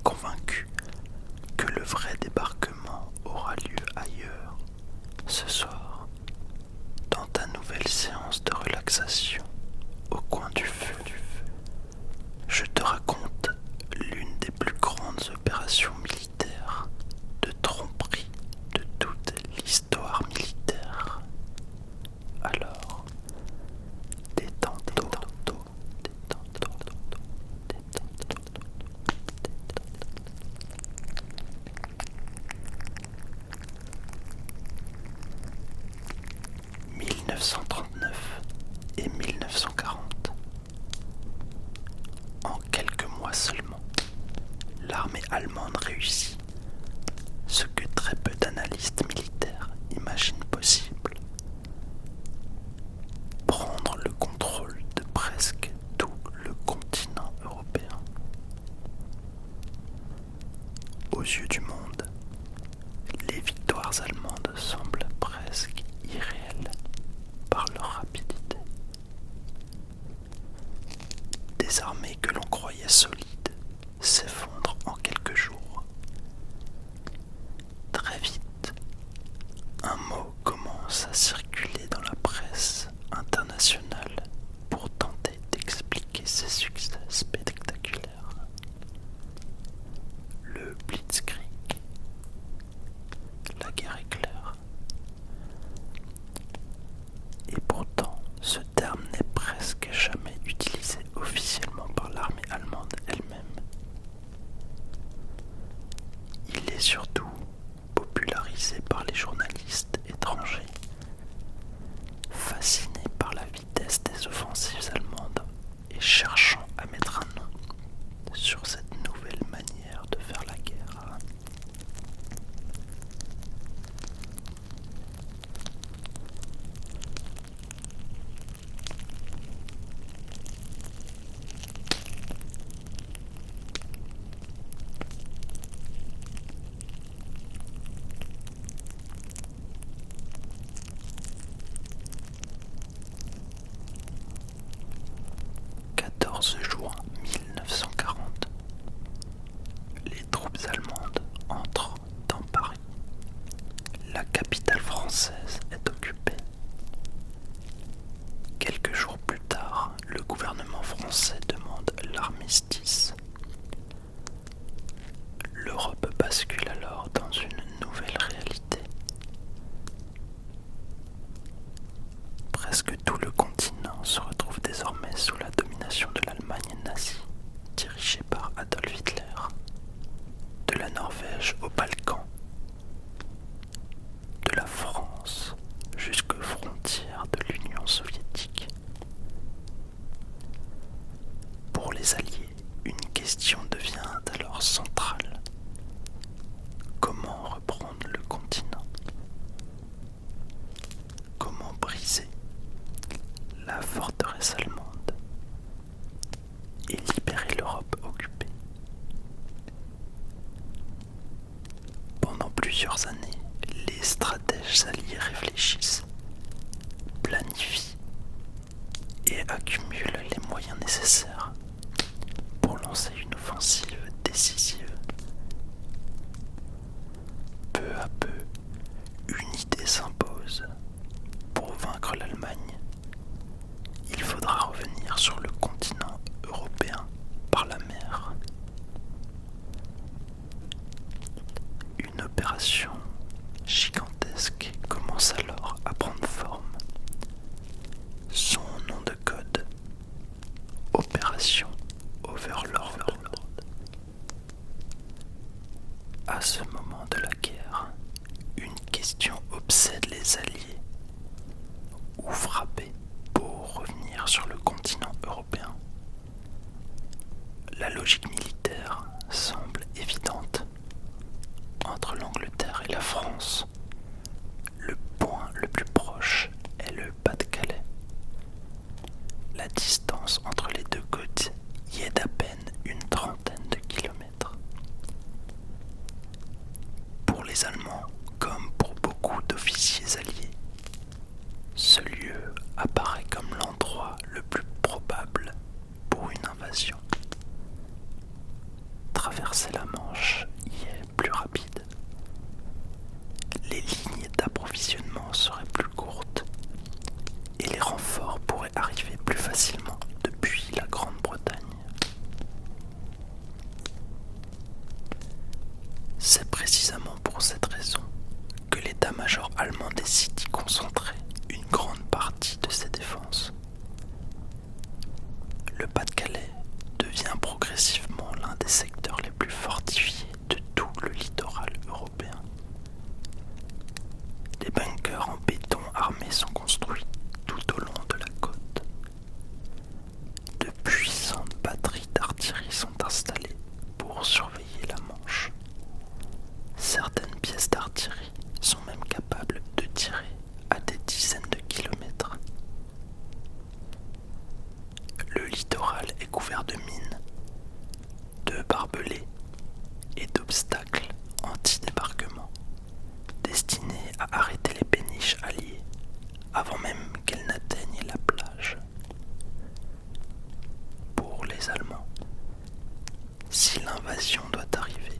convaincu que le vrai débarquement aura lieu ailleurs, ce soir, dans ta nouvelle séance de relaxation au coin du feu. Je te raconte l'une des plus grandes opérations militaires de tromperie de toute l'histoire militaire. Alors, détends-toi, détends-toi, détends-toi, détends-toi. 1939 et 1940. En quelques mois seulement, l'armée allemande réussit ce que très peu d'analystes militaires imaginent possible: prendre le contrôle de presque tout le continent européen. Aux yeux du monde, les victoires allemandes semblent presque irréelles par leur rapidité. Des armées que l'on croyait solides s'effondrent en quelques jours. Très vite, un mot commence à circuler dans la presse internationale pour tenter d'expliquer ces succès spectaculaires: le Blitzkrieg. La guerre éclair. Et pourtant, ce terme n'est presque jamais utilisé officiellement par l'armée allemande elle-même. Il est surtout popularisé par les journalistes étrangers, fascinés par la vitesse des offensives allemandes et cherchant à mettre un nom sur cette nouvelle manière de faire la guerre. 14 juin 1940, les troupes allemandes entrent dans Paris. La capitale française est occupée. Quelques jours plus tard, le gouvernement français demande l'armistice. L'Europe bascule alors dans une nouvelle réalité. Presque tout le continent se retrouve désormais sous la domination de l'Allemagne nazie, dirigée par Adolf Hitler. De la Norvège aux Balkans, de la France jusqu'aux frontières de l'Union soviétique. Pour les Alliés, une question devient alors centrale: comment reprendre le continent? Comment briser la forteresse allemande et libérer l'Europe occupée? Pendant plusieurs années, les stratèges alliés réfléchissent, planifient et accumulent les moyens nécessaires pour lancer une offensive décisive. Peu à peu, une idée s'impose: pour vaincre l'Allemagne, il faudra revenir sur le continent européen par la mer. Une opération gigantesque commence alors à prendre forme. Son nom de code: Opération Overlord. À ce moment de la guerre, une question obsède les Alliés: où frapper pour revenir sur le continent européen? La logique militaire semble évidente. Entre l'Angleterre et la France, le point le plus proche est le Pas-de-Calais. La distance entre les deux côtes y est d'à peine une trentaine de kilomètres. Pour les Allemands, comme pour beaucoup d'officiers alliés, ce lieu apparaît comme l'endroit le plus probable pour une invasion. Traverser traverser la Manche y est plus rapide. Les lignes d'approvisionnement seraient plus courtes et les renforts pourraient arriver plus facilement depuis la Grande-Bretagne. C'est précisément pour cette raison que l'état-major allemand décide d'y concentrer une grande partie de ses défenses. Le Pas-de-Calais devient progressivement l'un des secteurs les plus fortifiés de tout le littoral européen. Des bunkers en béton armé sont construits tout au long de la côte. De puissantes batteries d'artillerie sont installées pour surveiller la Manche. Certaines pièces d'artillerie sont même capables de tirer à des dizaines de kilomètres. Le littoral est couvert de mines, de barbelés et d'obstacles anti-débarquement, destinés à arrêter les péniches alliées avant même qu'elles n'atteignent la plage. Pour les Allemands, si l'invasion doit arriver,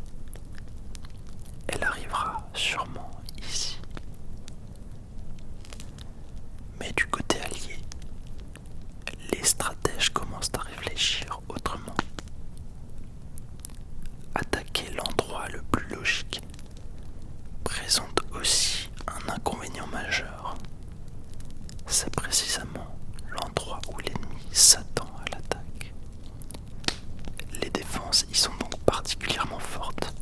elle arrivera sûrement ici. Mais du côté allié, les stratèges commencent à réfléchir autrement. Attaquer l'endroit le plus logique présente aussi un inconvénient majeur. C'est précisément l'endroit où l'ennemi s'attend à l'attaque. Les défenses y sont donc particulièrement fortes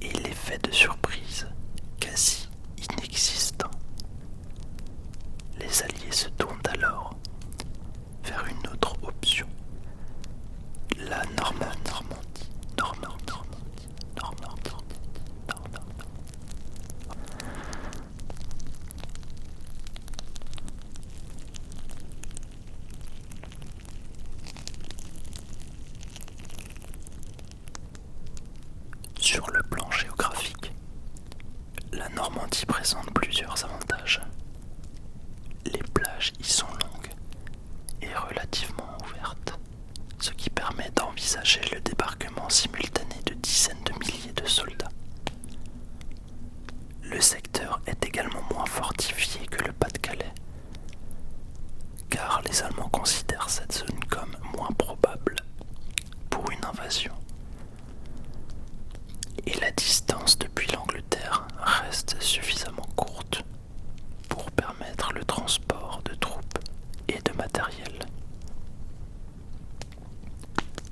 et l'effet de surprise quasi inexistant. Les Alliés se tournent alors vers une autre option, la Normandie. Sur le plan géographique, la Normandie présente plusieurs avantages. Les plages y sont longues et relativement ouvertes, ce qui permet d'envisager le débarquement simultané de dizaines de milliers de soldats. Le secteur est également moins fortifié que le Pas-de-Calais, car les Allemands considèrent cette zone comme moins probable pour une invasion. Et la distance depuis l'Angleterre reste suffisamment courte pour permettre le transport de troupes et de matériel.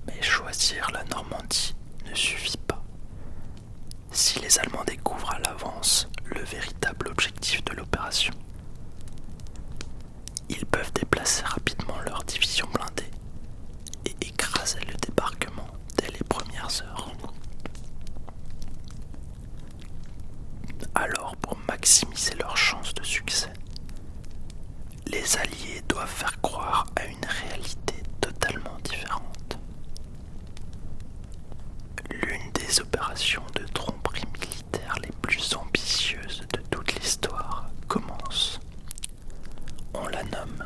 Mais choisir la Normandie ne suffit pas. Si les Allemands découvrent à l'avance le véritable objectif de l'opération, ils peuvent déplacer rapidement leurs divisions blindées et écraser le débarquement dès les premières heures. Alors, pour maximiser leurs chances de succès, les Alliés doivent faire croire à une réalité totalement différente. L'une des opérations de tromperie militaire les plus ambitieuses de toute l'histoire commence. On la nomme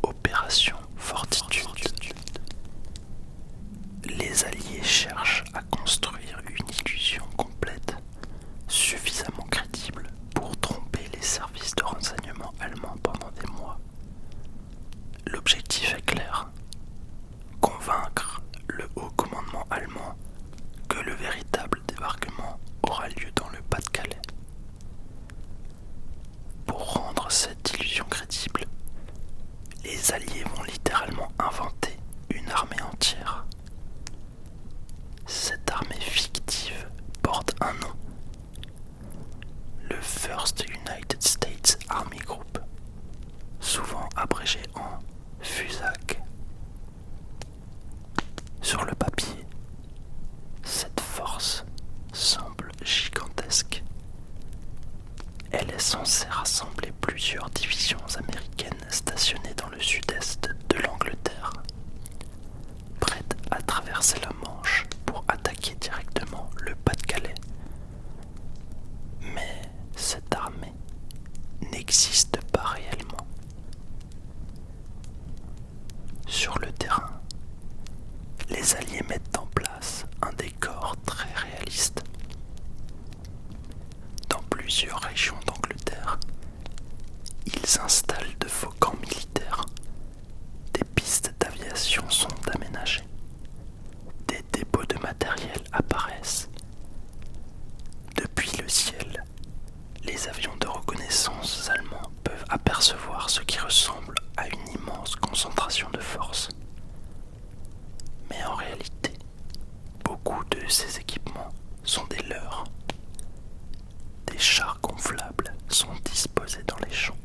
Opération Fortitude. Les Alliés cherchent à construire une illusion complète, suffisamment crédible pour tromper les services de renseignement allemands pendant des mois. L'objectif est clair, convaincre le haut commandement allemand que le véritable débarquement aura lieu dans le Pas-de-Calais. Pour rendre cette illusion crédible, les Alliés vont littéralement inventer une armée entière. Cette armée fictive porte un nom, le First United States Army Group, souvent abrégé en FUSAG. Sur le papier, cette force semble gigantesque. Elle est censée rassembler plusieurs divisions américaines stationnées dans le sud-est de l'Angleterre, prêtes à traverser la Manche pour attaquer directement le Pas-de-Calais. Mais cette armée n'existe pas réellement. Sur le terrain, les Alliés mettent en place un ces équipements sont des leurres. Des chars gonflables sont disposés dans les champs.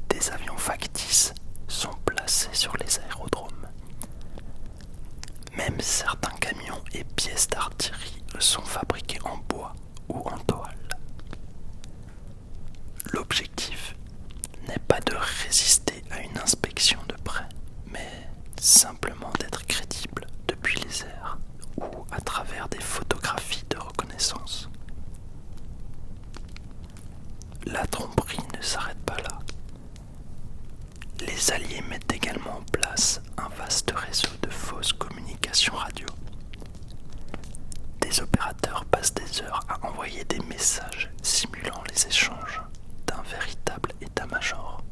Des avions factices sont placés sur les aérodromes. Même certains camions et pièces d'artillerie sont fabriqués en bois ou en toile. L'objectif n'est pas de résister à une inspection de près, mais simplement d'être crédible depuis les airs ou à travers des photographies de reconnaissance. La tromperie ne s'arrête pas là. Les Alliés mettent également en place un vaste réseau de fausses communications radio. Des opérateurs passent des heures à envoyer des messages simulant les échanges d'un véritable état-major.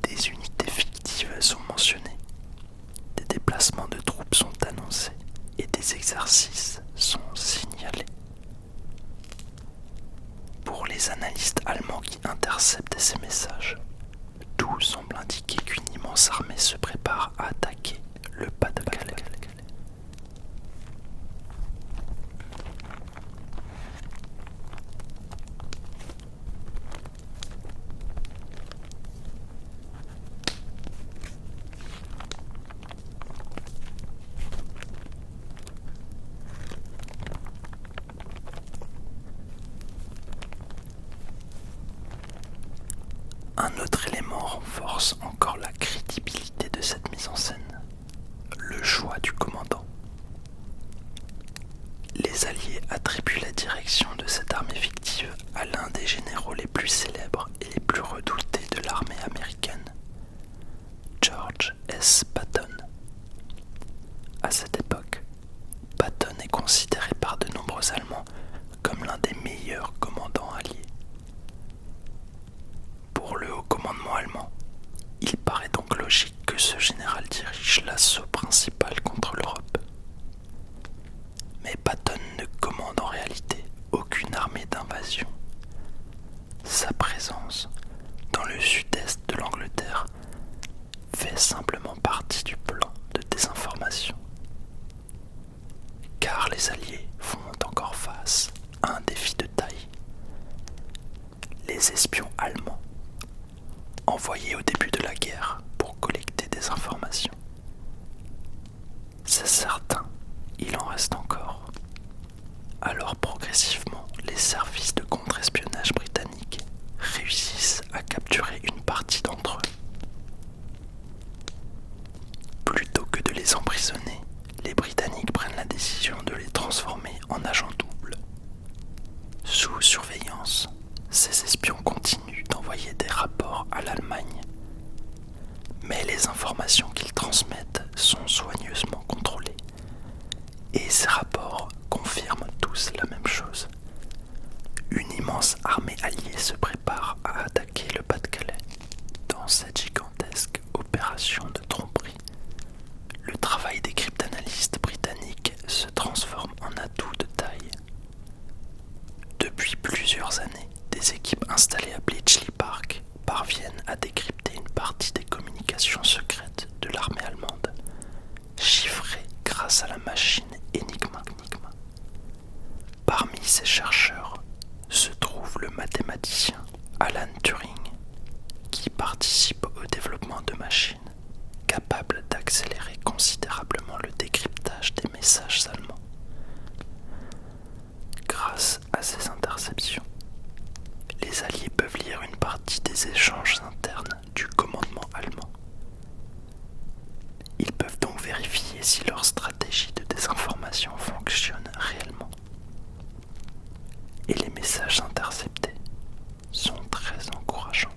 Des unités fictives sont mentionnées, des déplacements de troupes sont annoncés et des exercices sont signalés. Pour les analystes allemands qui interceptent ces messages, tout semble indiquer qu'une immense armée se prépare à attaquer le Pas-de-Calais. Un autre élément renforce encore la crédibilité de cette mise en scène, le choix du commandant. Les Alliés attribuent la direction de cette armée fictive à l'un des généraux les plus célèbres et les plus redoutés de l'armée américaine, George S. Patton. À cette époque, Patton est considéré par de nombreux Allemands comme l'un des meilleurs commandants alliés. Pour le haut commandement allemand, il paraît donc logique que ce général dirige l'assaut principal contre l'Europe. Mais Patton ne commande en réalité aucune armée d'invasion. Sa présence dans le sud-est de l'Angleterre fait simplement partie du plan de désinformation. Car les Alliés font encore face à un défi de taille. Les espions allemands, envoyés au début de la guerre pour collecter des informations. C'est certain, il en reste encore. Alors progressivement, les services de contre-espionnage britanniques réussissent à capturer une partie d'entre eux. Plutôt que de les emprisonner, les Britanniques prennent la décision de les transformer en agents doubles. Sous surveillance, ces espions continuent d'envoyer des rapports à l'Allemagne. Mais les informations qu'ils transmettent sont soigneusement contrôlées. Et ces rapports confirment tous la même chose. Une immense armée alliée se prépare à attaquer le Pas-de-Calais. Dans cette gigantesque opération de tromperie, le travail des cryptanalystes britanniques se transforme en atout de taille. Depuis plusieurs années, des équipes installées à Bletchley Park parviennent à décrypter une partie des communications secrètes de l'armée allemande, chiffrées grâce à la machine Enigma. Parmi ces chercheurs se trouve le mathématicien Alan Turing, qui participe au développement de machines capables d'accélérer considérablement le décryptage des messages allemands. Grâce à ces interceptions, les Alliés peuvent lire une partie des échanges internes du commandement allemand. Ils peuvent donc vérifier si leur stratégie de désinformation fonctionne réellement. Et les messages interceptés sont très encourageants.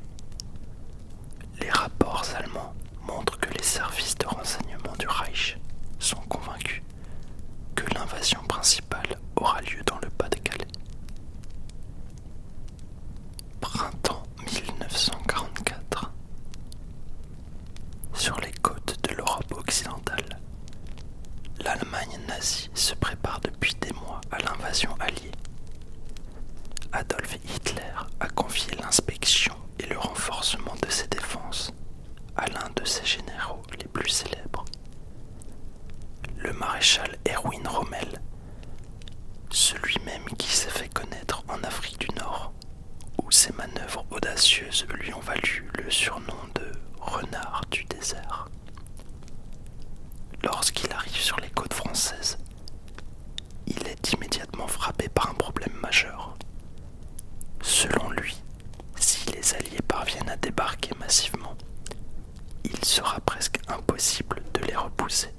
Les rapports allemands montrent que les services de renseignement du Reich sont convaincus que l'invasion principale aura lieu dans le Pas-de-Calais. Printemps 1944. Sur les côtes de l'Europe occidentale, l'Allemagne nazie se prépare depuis des mois à l'invasion alliée. Adolf Hitler a confié l'inspection et le renforcement de ses défenses à l'un de ses généraux les plus célèbres, le le maréchal Erwin Rommel, celui même qui s'est fait connaître en Afrique du Nord, où ses manœuvres audacieuses lui ont valu le surnom de renard du désert. Lorsqu'il arrive sur les côtes françaises, il est immédiatement frappé par un problème majeur. Selon lui, si les Alliés parviennent à débarquer massivement, il sera presque impossible de les repousser.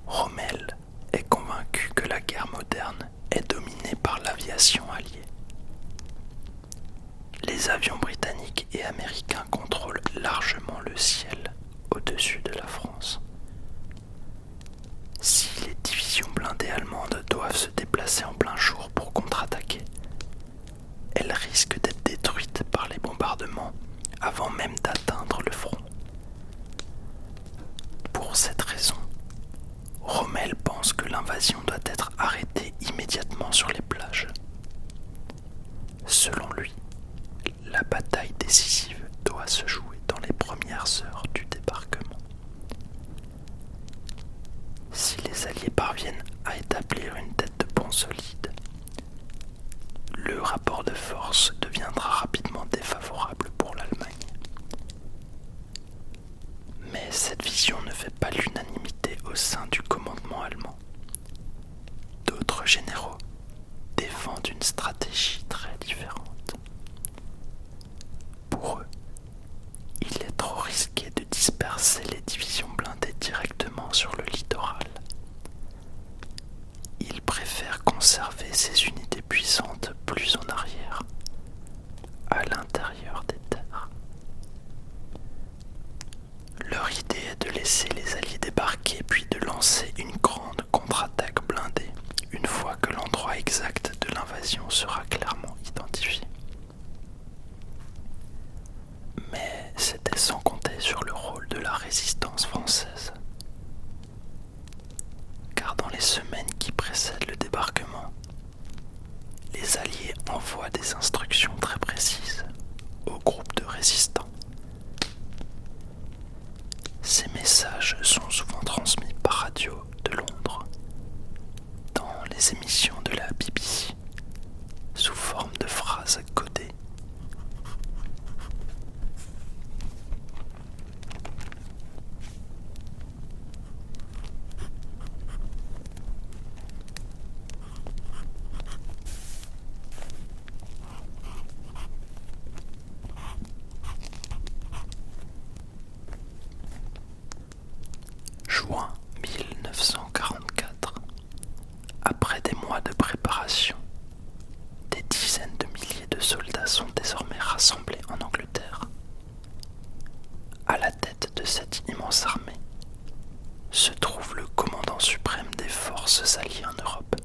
Rommel est convaincu que la guerre moderne est dominée par l'aviation alliée. Les avions britanniques et américains contrôlent largement le ciel au-dessus de la France. Si les divisions blindées allemandes doivent se déplacer en plein jour pour contre-attaquer, elles risquent d'être détruites par les bombardements avant même d'atteindre le front. Pour cette raison, Rommel pense que l'invasion doit être arrêtée immédiatement sur les plages. Selon lui, la bataille décisive doit se jouer dans les premières heures du débarquement. Si les Alliés parviennent à établir une tête de pont solide, le rapport de force deviendra rapidement défavorable pour l'Allemagne. Mais cette vision ne fait pas l'unanimité au sein du commandement allemand. D'autres généraux défendent une stratégie très différente. Pour eux, il est trop risqué de disperser les divisions blindées directement sur le littoral. Ils préfèrent conserver ces unités puissantes plus en arrière, à l'intérieur des terres. Leur idée est de laisser les Alliés débarquer puis de lancer une grande contre-attaque blindée une fois que l'endroit exact de l'invasion sera clairement identifié. Mais c'était sans compter sur le rôle de la résistance française. Car dans les semaines qui précèdent le débarquement, les Alliés envoient des instructions très précises aux groupes de résistants. Ces messages sont souvent transmis par radio de Londres, dans les émissions de la BBC, sous forme de phrases codées. Juin 1944. Après des mois de préparation, des dizaines de milliers de soldats sont désormais rassemblés en Angleterre. À la tête de cette immense armée se trouve le commandant suprême des forces alliées en Europe,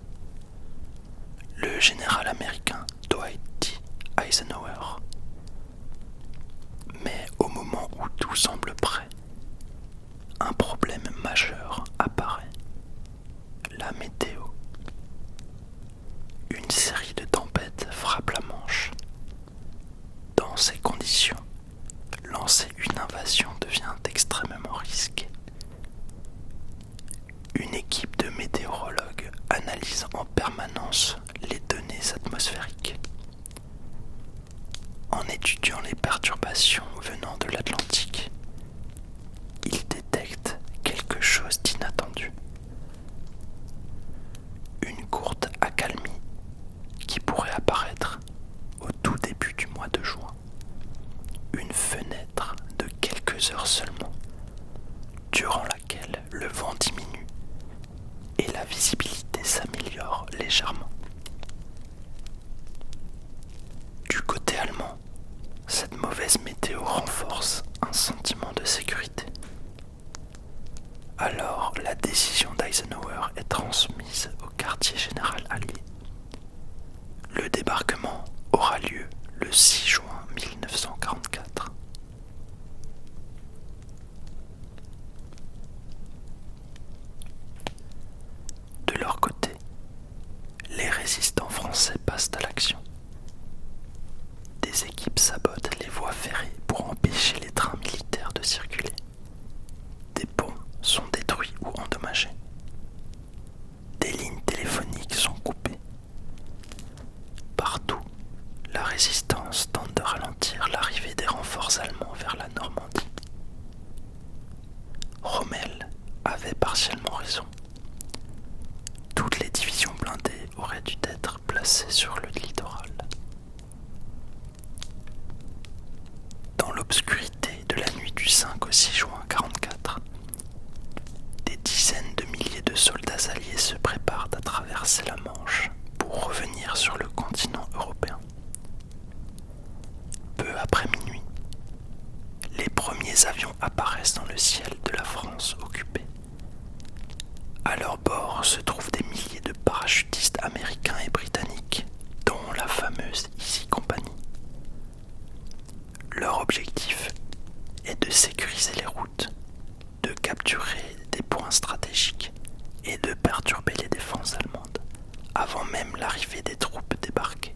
le général américain Dwight D. Eisenhower. Mais au moment où tout semble prêt, un problème majeur apparaît: la météo. Une série de tempêtes frappe la Manche. Dans ces conditions, lancer une invasion devient extrêmement risqué. Une équipe de météorologues analyse en permanence les données atmosphériques. En étudiant les perturbations venant de l'Atlantique, ils détectent quelque chose d'inattendu. Une courte accalmie qui pourrait apparaître au tout début du mois de juin. Une fenêtre de quelques heures seulement, durant laquelle le vent diminue et la visibilité s'améliore légèrement. Du côté allemand, cette mauvaise météo renforce un sentiment de sécurité. Alors, la décision d'Eisenhower est transmise au quartier général allié. Le débarquement aura lieu le 6 juin 1944. De leur côté, les résistants français passent à l'action. Des équipes sabotent les voies ferrées pour empêcher les trains militaires de circuler. Des ponts sont détruits ou endommagés. le ciel de la France occupée. À leur bord se trouvent des milliers de parachutistes américains et britanniques, dont la fameuse Easy Company. Leur objectif est de sécuriser les routes, de capturer des points stratégiques et de perturber les défenses allemandes avant même l'arrivée des troupes débarquées.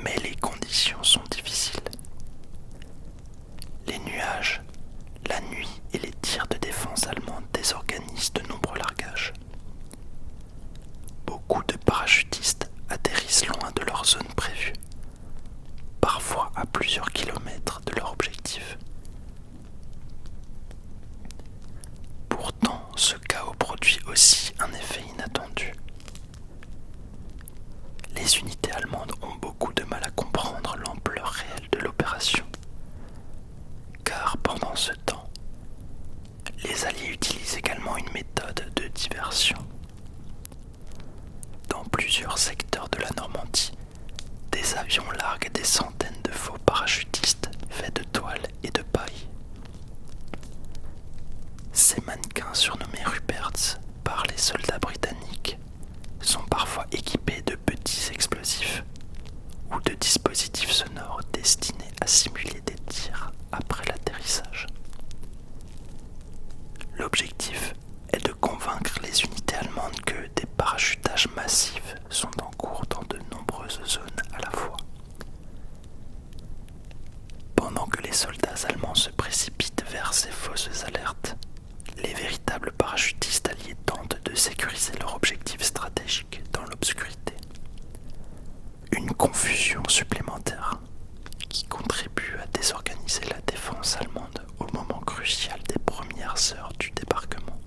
Mais les conditions sont difficiles. Les nuages, la nuit et les tirs de défense allemands désorganisent de nombreux largages. Beaucoup de parachutistes atterrissent loin de leur zone prévue, parfois à plusieurs kilomètres de leur objectif. Pourtant, ce chaos produit aussi un effet inattendu. Les unités allemandes ont beaucoup de mal à comprendre l'ampleur réelle de l'opération, car pendant ce temps, les Alliés utilisent également une méthode de diversion. Dans plusieurs secteurs de la Normandie, des avions larguent des centaines de faux parachutistes faits de toile et de paille. Ces mannequins surnommés Ruperts par les soldats britanniques sont parfois équipés de petits explosifs ou de dispositifs sonores destinés à simuler des tirs après l'atterrissage. L'objectif est de convaincre les unités allemandes que des parachutages massifs sont en cours dans de nombreuses zones à la fois. Pendant que les soldats allemands se précipitent vers ces fausses alertes, les véritables parachutistes alliés tentent de sécuriser leur objectif stratégique dans l'obscurité. Une confusion supplémentaire qui contribue à désorganiser la défense allemande au moment crucial des premières heures du débarquement.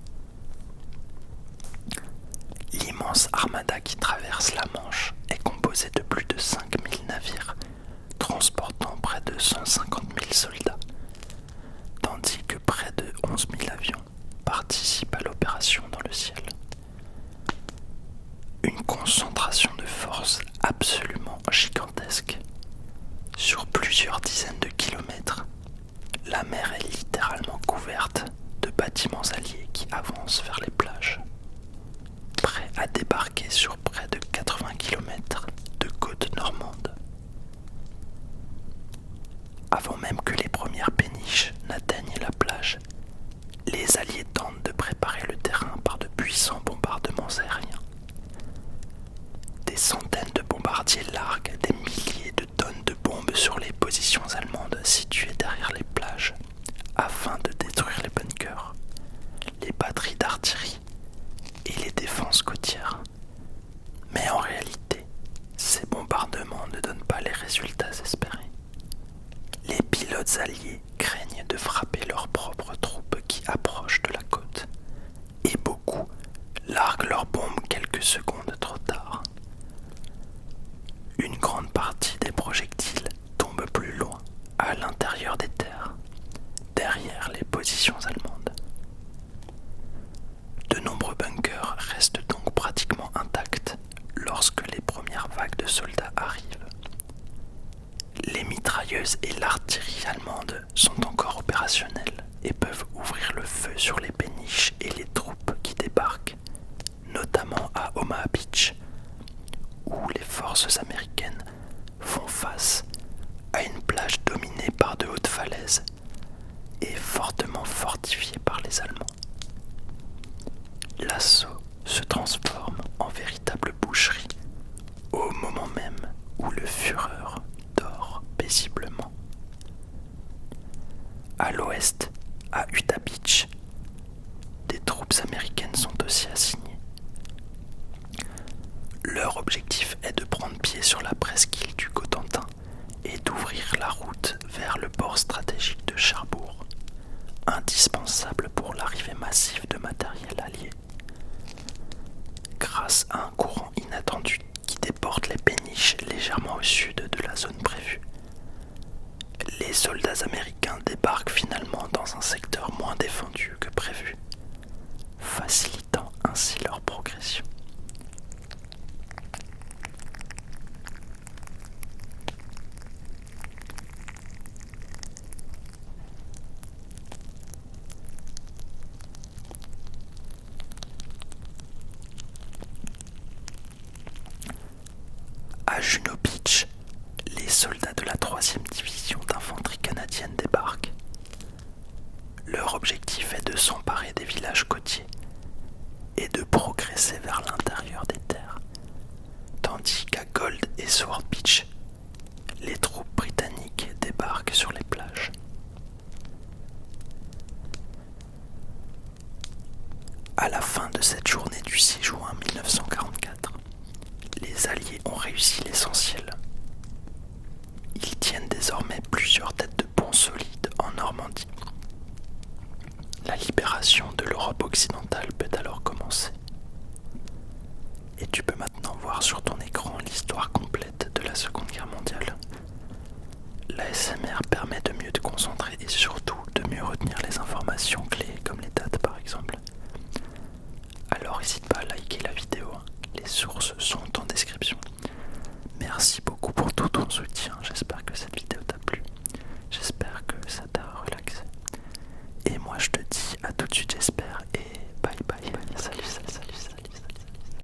L'immense armada qui traverse la Manche est composée de plus de 5000 navires transportant près de 150 000 soldats, tandis que près de 11 000 avions participent à l'opération dans le ciel. Une concentration de force absolument gigantesque. Sur plusieurs dizaines de kilomètres, la mer est littéralement couverte de bâtiments alliés qui avancent vers les plages, prêts à débarquer sur près de 80 km de côte normande. Avant même que les premières péniches n'atteignent la plage, les Alliés tentent de préparer le terrain par de puissants bombardements aériens. Des centaines de bombardiers larguent des milliers de tonnes de bombes sur les positions allemandes situées derrière les plages, afin de détruire les bunkers, les batteries d'artillerie et les défenses côtières. Mais en réalité, ces bombardements ne donnent pas les résultats espérés. Les pilotes alliés craignent de frapper leurs propres troupes qui approchent de la côte, et beaucoup larguent leurs bombes quelques secondes trop tard. Une grande partie des projectiles tombe plus loin, à l'intérieur des terres, derrière les positions allemandes. De nombreux bunkers restent donc pratiquement intacts lorsque les premières vagues de soldats arrivent. Les mitrailleuses et l'artillerie allemande sont encore opérationnelles et peuvent ouvrir le feu sur les péniches et les troupes qui débarquent, notamment à Omaha Beach, où les forces américaines font face à une plage dominée par de hautes falaises et fortement fortifiée par les Allemands. L'assaut se transforme en véritable boucherie au moment même où le Führer dort paisiblement. À l'ouest, à Utah Beach, des troupes américaines sont aussi assignées. Leur objectif est de prendre pied sur la presqu'île du Cotentin et d'ouvrir la route vers le port stratégique de Cherbourg, indispensable pour l'arrivée massive de matériel allié. Grâce à un courant inattendu qui déporte les péniches légèrement au sud de la zone prévue, les soldats américains débarquent finalement dans un secteur moins défendu que prévu, facilitant ainsi leur progression. s'emparer des villages côtiers et de progresser vers l'intérieur des terres, tandis qu'à Gold et Sword Beach, les troupes britanniques débarquent sur les plages. À la fin de cette journée du 6 juin 1944, les Alliés ont réussi l'essentiel. Ils tiennent désormais plusieurs têtes de pont solides en Normandie. La libération de l'Europe occidentale peut alors commencer. Et tu peux maintenant voir sur ton écran l'histoire complète de la Seconde Guerre mondiale. L'ASMR permet de mieux te concentrer et surtout de mieux retenir les informations clés comme les dates par exemple. Alors n'hésite pas à liker la vidéo, les sources sont en description.